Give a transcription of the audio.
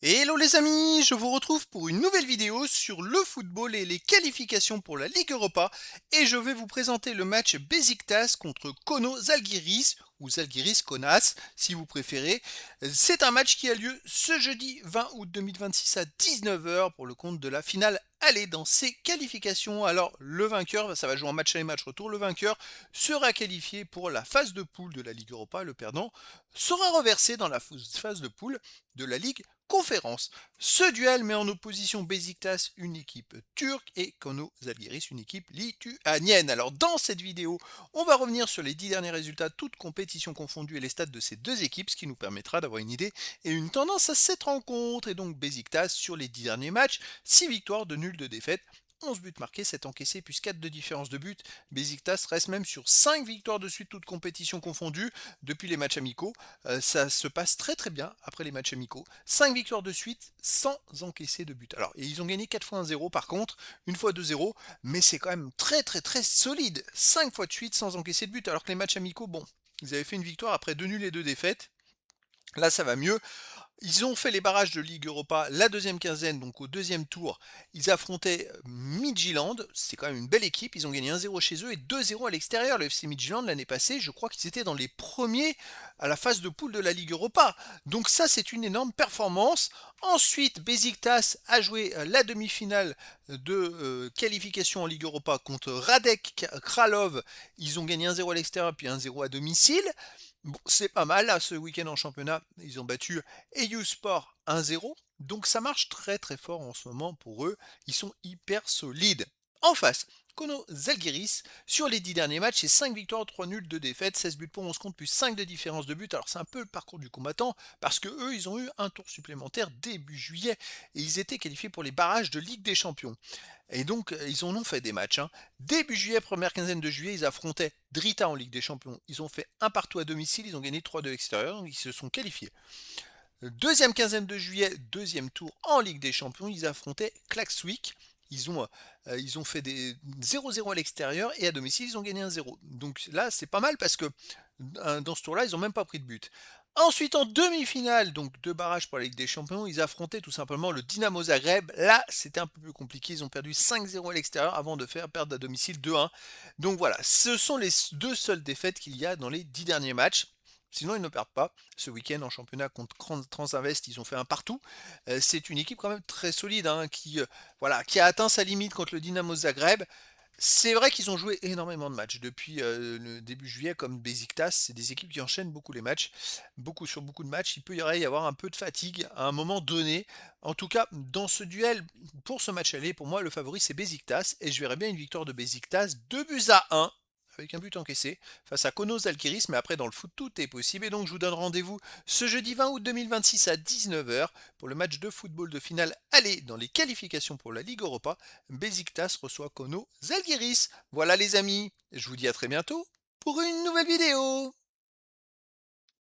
Hello les amis, je vous retrouve pour une nouvelle vidéo sur le football et les qualifications pour la Ligue Europa et je vais vous présenter le match Beşiktaş contre Kono Zalgiris ou Zalgiris Kaunas si vous préférez. C'est un match qui a lieu ce jeudi 20 août 2026 à 19 heures pour le compte de la finale aller dans ces qualifications. Alors le vainqueur, ça va jouer en match aller match retour, le vainqueur sera qualifié pour la phase de poule de la Ligue Europa, le perdant sera reversé dans la phase de poule de la Ligue Conférence. Ce duel met en opposition Beşiktaş, une équipe turque, et Kono Zalgiris, une équipe lituanienne. Alors dans cette vidéo, on va revenir sur les 10 derniers résultats, toutes compétitions confondues et les stats de ces deux équipes, ce qui nous permettra d'avoir une idée et une tendance à cette rencontre. Et donc Beşiktaş sur les 10 derniers matchs, 6 victoires, de nuls, de défaites. 11 buts marqués, 7 encaissés, plus 4 de différence de but. Beşiktaş reste même sur 5 victoires de suite, toutes compétitions confondues, depuis les matchs amicaux. Ça se passe très très bien après les matchs amicaux. 5 victoires de suite sans encaisser de but. Alors, ils ont gagné 4 fois 1-0 par contre, une fois 2-0, mais c'est quand même très très très solide. 5 fois de suite sans encaisser de but, alors que les matchs amicaux, bon, ils avaient fait une victoire après 2 nuls et 2 défaites. Là, ça va mieux. Ils ont fait les barrages de Ligue Europa la deuxième quinzaine, donc au deuxième tour. Ils affrontaient Midtjylland, c'est quand même une belle équipe. Ils ont gagné 1-0 chez eux et 2-0 à l'extérieur. Le FC Midtjylland l'année passée, je crois qu'ils étaient dans les premiers à la phase de poule de la Ligue Europa. Donc ça, c'est une énorme performance. Ensuite, Beşiktaş a joué la demi-finale de qualification en Ligue Europa contre Radek Kralov. Ils ont gagné 1-0 à l'extérieur puis 1-0 à domicile. Bon, c'est pas mal, là, ce week-end en championnat, ils ont battu Sport 1-0, donc ça marche très très fort en ce moment pour eux, ils sont hyper solides. En face, Kono Zalgiris, sur les 10 derniers matchs, c'est 5 victoires, 3 nuls, 2 défaites, 16 buts pour 11 comptes, plus 5 de différence de but. Alors c'est un peu le parcours du combattant, parce que eux, ils ont eu un tour supplémentaire début juillet, et ils étaient qualifiés pour les barrages de Ligue des Champions. Et donc, ils en ont fait des matchs, hein. Début juillet, première quinzaine de juillet, ils affrontaient Drita en Ligue des Champions. Ils ont fait un partout à domicile, ils ont gagné 3-2 extérieur, donc ils se sont qualifiés. Deuxième quinzaine de juillet, deuxième tour en Ligue des Champions, ils affrontaient Klaksvik. Ils ont fait des 0-0 à l'extérieur et à domicile, ils ont gagné 1-0. Donc là, c'est pas mal parce que dans ce tour-là, ils n'ont même pas pris de but. Ensuite, en demi-finale, donc deux barrages pour la Ligue des Champions, ils affrontaient tout simplement le Dynamo Zagreb. Là, c'était un peu plus compliqué. Ils ont perdu 5-0 à l'extérieur avant de faire perdre à domicile 2-1. Donc voilà, ce sont les deux seules défaites qu'il y a dans les 10 derniers matchs. Sinon, ils ne perdent pas. Ce week-end en championnat contre Transinvest, ils ont fait un partout. C'est une équipe quand même très solide, hein, qui a atteint sa limite contre le Dynamo Zagreb. C'est vrai qu'ils ont joué énormément de matchs depuis le début juillet, comme Beşiktaş. C'est des équipes qui enchaînent beaucoup les matchs, beaucoup sur beaucoup de matchs. Il peut y avoir un peu de fatigue à un moment donné. En tout cas, dans ce duel, pour ce match aller, pour moi, le favori, c'est Beşiktaş. Et je verrais bien une victoire de Beşiktaş, 2 buts à 1 avec un but encaissé, face à Konos Zalgiris, mais après dans le foot tout est possible, et donc je vous donne rendez-vous ce jeudi 20 août 2026 à 19 heures pour le match de football de finale aller dans les qualifications pour la Ligue Europa. Beşiktaş reçoit Kono Zalgiris. Voilà les amis, je vous dis à très bientôt pour une nouvelle vidéo.